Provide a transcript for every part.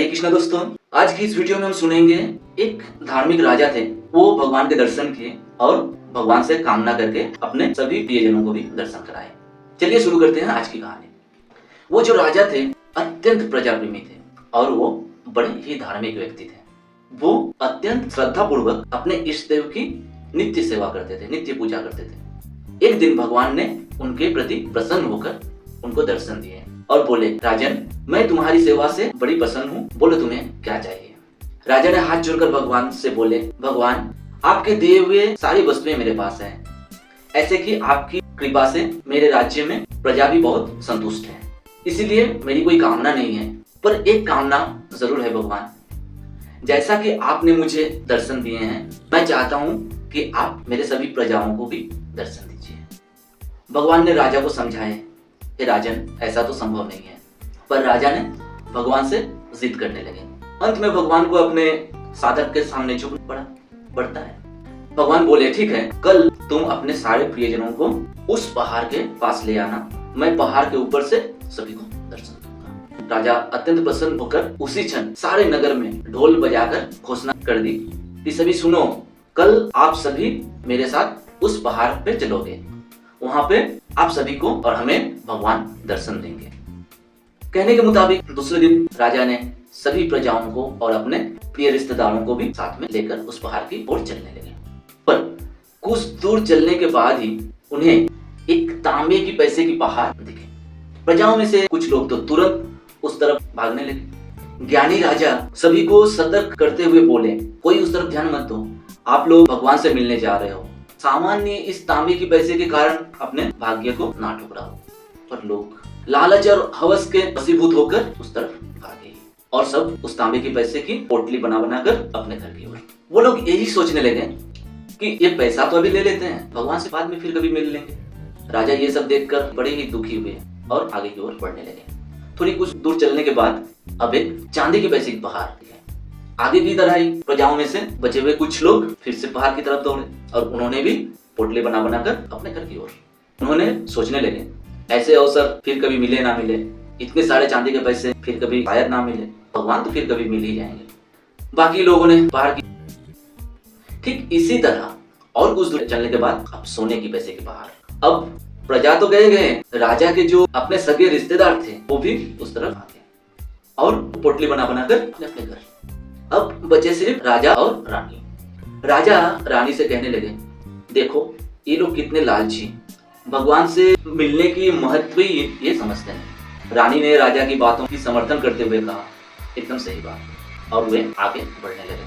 हरे कृष्णा दोस्तों, आज की इस वीडियो में हम सुनेंगे एक धार्मिक राजा थे। वो भगवान के दर्शन किए और भगवान से कामना करके अपने सभी प्रियजनों को भी दर्शन कराए। चलिए शुरू करते हैं आज की कहानी। वो जो राजा थे अत्यंत प्रजाप्रेमी थे और वो बड़े ही धार्मिक व्यक्ति थे। वो अत्यंत श्रद्धा पूर्वक अपने इष्ट देव की नित्य सेवा करते थे, नित्य पूजा करते थे। एक दिन भगवान ने उनके प्रति प्रसन्न होकर उनको दर्शन दिए और बोले, राजन, मैं तुम्हारी सेवा से बड़ी प्रसन्न हूँ, बोलो तुम्हें क्या चाहिए। राजा ने हाथ जोड़कर भगवान से बोले, भगवान, आपके दिए हुए सारी वस्तुएं मेरे पास हैं, ऐसे कि आपकी कृपा से मेरे राज्य में प्रजा भी बहुत संतुष्ट है, इसीलिए मेरी कोई कामना नहीं है। पर एक कामना जरूर है भगवान, जैसा कि आपने मुझे दर्शन दिए हैं, मैं चाहता हूँ कि आप मेरे सभी प्रजाओं को भी दर्शन दीजिए। भगवान ने राजा को समझाए, हे राजन, ऐसा तो संभव नहीं है। पर राजा ने भगवान से जिद करने लगे। अंत में भगवान को अपने साधक के सामने झुकना पड़ता है। भगवान बोले, ठीक है, कल तुम अपने सारे प्रियजनों को उस पहाड़ के पास ले आना, मैं पहाड़ के ऊपर से सभी को दर्शन दूंगा। राजा अत्यंत प्रसन्न होकर उसी क्षण सारे नगर में ढोल बजाकर घोषणा कर दी कि सभी सुनो, कल आप सभी मेरे साथ उस पहाड़ पे चलोगे, वहां पे आप सभी को और हमें भगवान दर्शन देंगे। कहने के मुताबिक दूसरे दिन राजा ने सभी प्रजाओं को और अपने प्रिय रिश्तेदारों को भी साथ में लेकर उस पहाड़ की ओर चलने लगे। पर कुछ दूर चलने के बाद ही उन्हें एक तांबे की पैसे की पहाड़ दिखे। प्रजाओं में से कुछ लोग तो तुरंत उस तरफ भागने लगे। ज्ञानी राजा सभी को सतर्क करते हुए बोले, कोई उस तरफ ध्यान मत दो, आप लोग भगवान से मिलने जा रहे हो, सामान्य इस तांबे की पैसे के कारण अपने भाग्य को ना ठुकराओ। पर लोग लालच और हवस के वशीभूत होकर उस तरफ भागे और सब उस तांबे की पैसे की पोटली बना बनाकर अपने घर की ओर। वो लोग यही सोचने लगे कि ये पैसा तो अभी ले लेते हैं, भगवान से बाद में फिर कभी मिल लेंगे। राजा ये सब देखकर बड़े ही दुखी हुए और आगे की ओर बढ़ने लगे। थोड़ी कुछ दूर चलने के बाद अब एक चांदी के पैसे की पहाड़ दिखे। आगे की तरह ही प्रजाओं में से बचे हुए कुछ लोग फिर से पहाड़ की तरफ दौड़े और उन्होंने भी पोटले बना बनाकर अपने घर की ओर। उन्होंने सोचने लगे, ऐसे अवसर फिर कभी मिले ना मिले, इतने सारे चांदी के पैसे फिर कभी शायद ना मिले, भगवान तो फिर कभी मिल ही जाएंगे। बाकी लोगों ने पहाड़ की ठीक इसी तरह और कुछ दूर चलने के बाद अब सोने की पैसे की पहाड़। अब प्रजा तो गए, राजा के जो अपने सगे रिश्तेदार थे वो भी उस तरफ आ गए और पोटली बना बनाकर अपने घर। अब बचे सिर्फ राजा और रानी। राजा रानी से कहने लगे, देखो ये लोग कितने लालची, भगवान से मिलने की महत्व ही ये समझते हैं। रानी ने राजा की बातों की समर्थन करते हुए कहा, एकदम सही बात, और वे आगे बढ़ने लगे।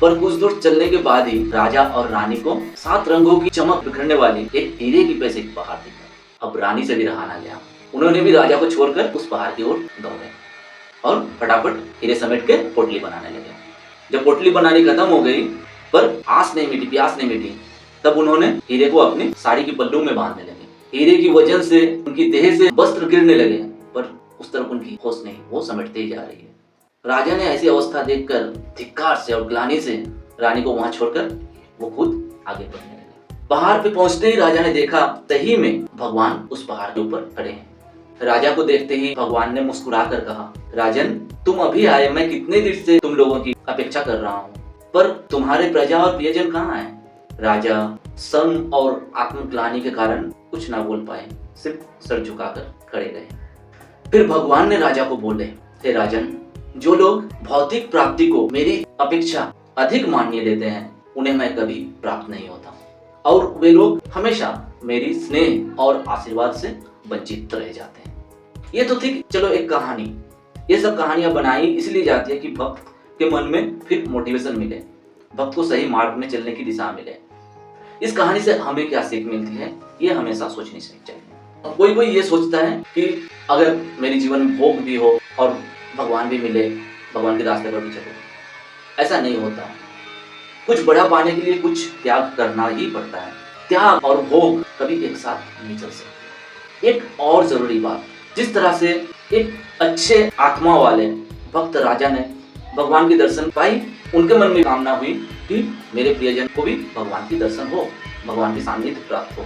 पर कुछ दूर चलने के बाद ही राजा और रानी को 7 रंगों की चमक बिखरने वाली एक हीरे की पैसे की पहाड़ दिखा। अब रानी से भी रहा ना गया, उन्होंने भी राजा को छोड़कर उस पहाड़ की ओर दौड़े और फटाफट हीरे समेट के पोटली बनाने लगे। जब पोटली बनानी खत्म हो गई पर आस नहीं मिटी, प्यास नहीं मिटी, तब उन्होंने हीरे को अपनी साड़ी की पल्लू में बांधने लगे। हीरे की वजन से उनकी देह से वस्त्र गिरने लगे, पर उस तरफ उनकी होश नहीं, वो समेटते ही जा रही है। राजा ने ऐसी अवस्था देखकर धिक्कार से और ग्लानि से रानी को वहां छोड़कर वो खुद आगे बढ़ने लगे। पहाड़ पे पहुंचते ही राजा ने देखा तही में भगवान उस पहाड़ के ऊपर खड़े हैं। राजा को देखते ही भगवान ने मुस्कुरा कर कहा, राजन, तुम अभी आए, मैं कितने देर से तुम लोगों की अपेक्षा कर रहा हूँ, पर तुम्हारे प्रजा और प्रियजन कहाँ है? राजा शर्म और आत्मग्लानि के कारण कुछ ना बोल पाए, सिर्फ सर झुकाकर खड़े रहे। फिर भगवान ने राजा को बोले, हे राजन, जो लोग भौतिक प्राप्ति को मेरी अपेक्षा अधिक मान्य लेते हैं, उन्हें मैं कभी प्राप्त नहीं होता, और वे लोग हमेशा मेरी स्नेह और आशीर्वाद से वंचित रह जाते हैं। ये तो थी चलो एक कहानी। ये सब कहानियां बनाई इसलिए जाती है कि भक्त के मन में फिर मोटिवेशन मिले, भक्त को सही मार्ग में चलने की दिशा मिले। इस कहानी से हमें क्या सीख मिलती है, ये हमेशा सोचनी चाहिए। कोई कोई ये सोचता है कि अगर मेरे जीवन में भोग भी हो और भगवान भी मिले, भगवान के रास्ते पर भी चलो, ऐसा नहीं होता। कुछ बड़ा पाने के लिए कुछ त्याग करना ही पड़ता है। त्याग और भोग कभी एक साथ नहीं चल सकते। एक और जरूरी बात, जिस तरह से एक अच्छे आत्मा वाले भक्त राजा ने भगवान के दर्शन पाई, उनके मन में कामना हुई कि मेरे प्रियजन को भी भगवान की दर्शन हो, भगवान की सान्निध्य प्राप्त हो।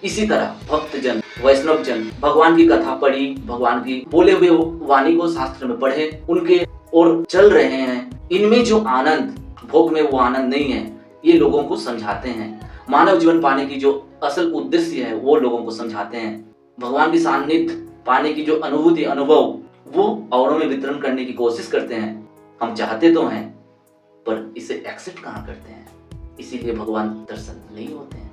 इसी तरह भक्तजन, वैष्णव जन भगवान की कथा पढ़ी, भगवान की बोले हुए वाणी को शास्त्र में पढ़े, उनके और चल रहे हैं, इनमें जो आनंद, भोग में वो आनंद नहीं है, ये लोगों को समझाते हैं। मानव जीवन पाने की जो असल उद्देश्य है वो लोगों को समझाते हैं। भगवान की सान्निध्य पाने की जो अनुभूति, अनुभव, वो औरों में वितरण करने की कोशिश करते हैं। हम चाहते तो हैं पर इसे एक्सेप्ट कहाँ करते हैं, इसीलिए भगवान दर्शन नहीं होते हैं।